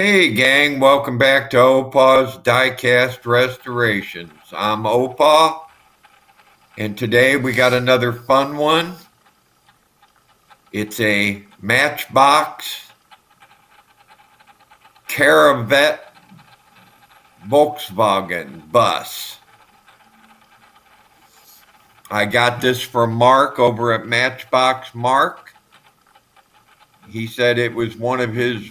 Hey gang, welcome back to Opa's Diecast Restorations. I'm Opa, and today we got another fun one. It's a Matchbox Caravette Volkswagen bus. I got this from Mark over at Matchbox Mark. He said it was one of his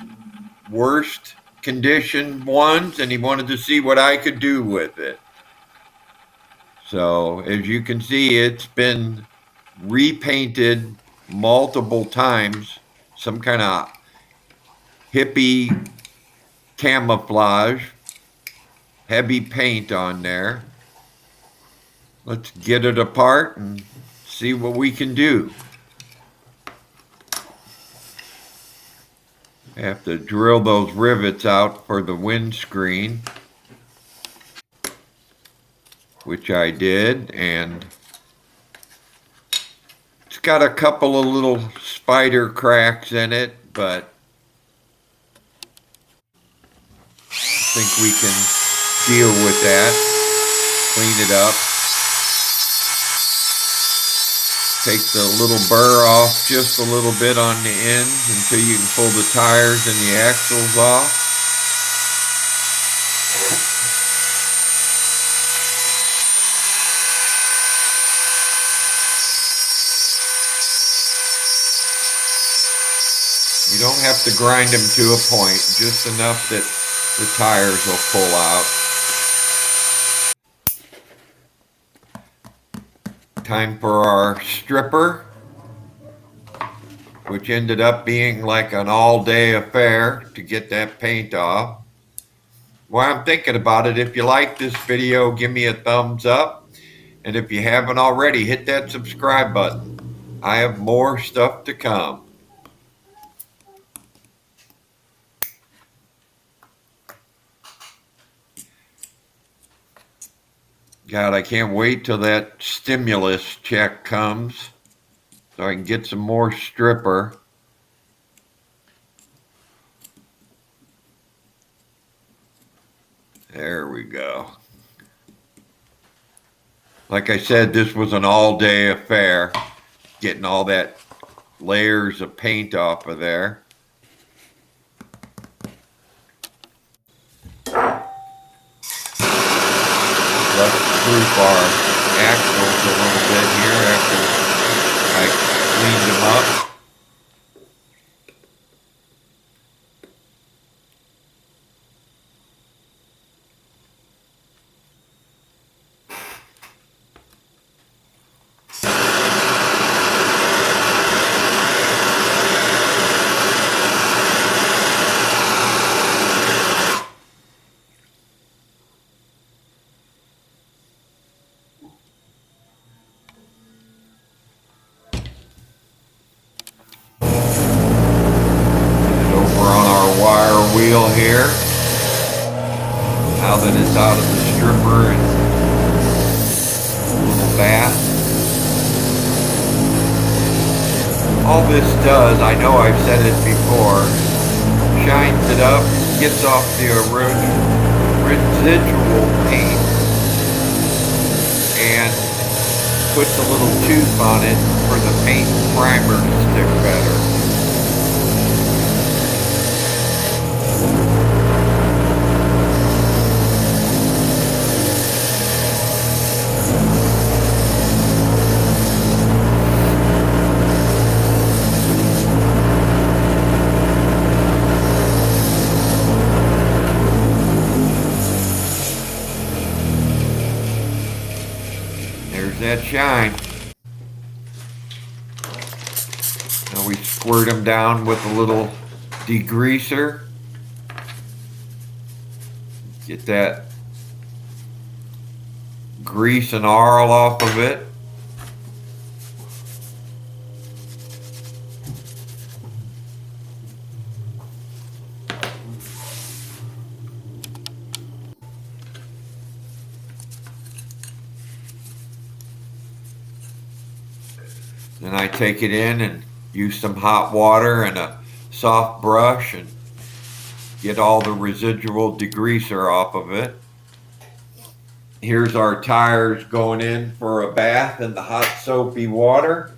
worst condition ones, and he wanted to see what I could do with it. So as you can see, it's been repainted multiple times, some kind of hippie camouflage, heavy paint on there. Let's get it apart and see what we can do. I have to drill those rivets out for the windscreen, which I did, and it's got a couple of little spider cracks in it, but I think we can deal with that. Clean it up. Take the little burr off just a little bit on the end until you can pull the tires and the axles off. You don't have to grind them to a point, just enough that the tires will pull out. Time for our stripper, which ended up being like an all-day affair to get that paint off. While I'm thinking about it, if you like this video, give me a thumbs up. And if you haven't already, hit that subscribe button. I have more stuff to come. God, I can't wait till that stimulus check comes so I can get some more stripper. There we go. Like I said, this was an all-day affair, getting all that layers of paint off of there. Let's proof our axles a little bit here after I cleaned them up. Wheel here, now that it's out of the stripper and little bath. All this does, I know I've said it before, shines it up, gets off the residual paint, and puts a little tooth on it for the paint primer to stick better. That shine. Now we squirt them down with a little degreaser. Get that grease and oil off of it. Then I take it in and use some hot water and a soft brush and get all the residual degreaser off of it. Here's our tires going in for a bath in the hot soapy water.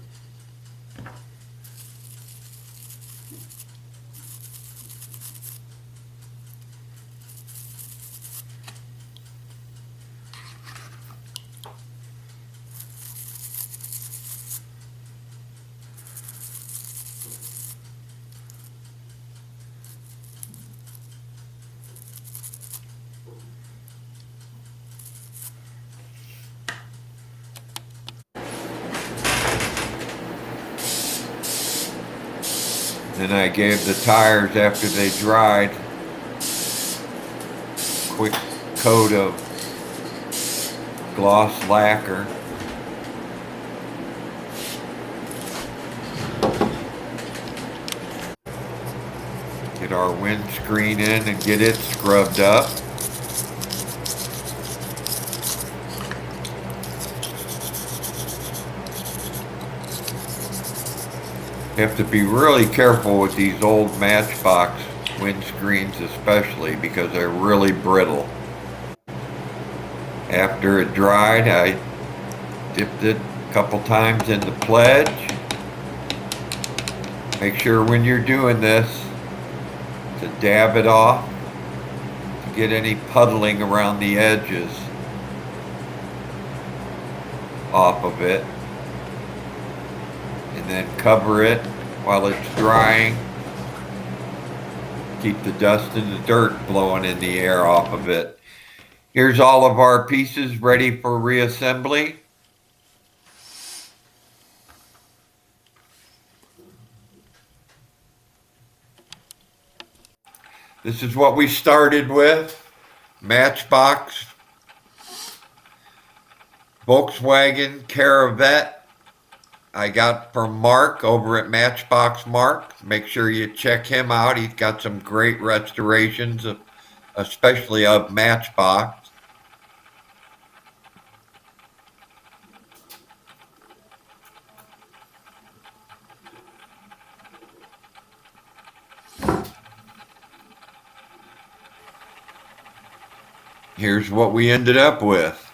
Then I gave the tires, after they dried, a quick coat of gloss lacquer. Get our windscreen in and get it scrubbed up. You have to be really careful with these old Matchbox windscreens, especially because they're really brittle. After it dried, I dipped it a couple times in the pledge. Make sure when you're doing this to dab it off to get any puddling around the edges off of it. And then cover it while it's drying. Keep the dust and the dirt blowing in the air off of it. Here's all of our pieces ready for reassembly. This is what we started with. Matchbox, Volkswagen Caravette. I got from Mark over at Matchbox Mark. Make sure you check him out. He's got some great restorations, especially of Matchbox. Here's what we ended up with.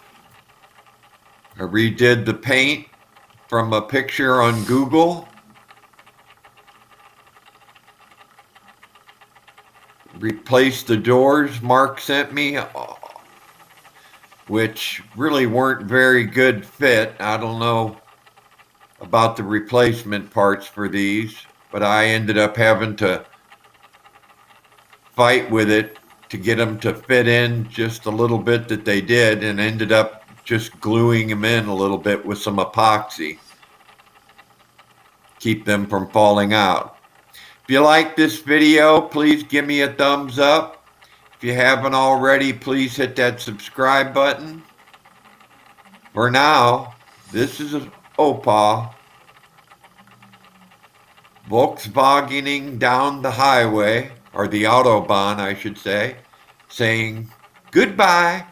I redid the paint from a picture on Google. Replaced the doors Mark sent me, which really weren't very good fit. I don't know about the replacement parts for these, but I ended up having to fight with it to get them to fit in just a little bit that they did, and ended up just gluing them in a little bit with some epoxy. Keep them from falling out. If you like this video, please give me a thumbs up. If you haven't already, please hit that subscribe button. For now, this is Opa, Volkswagening down the highway, or the Autobahn, I should say, saying goodbye.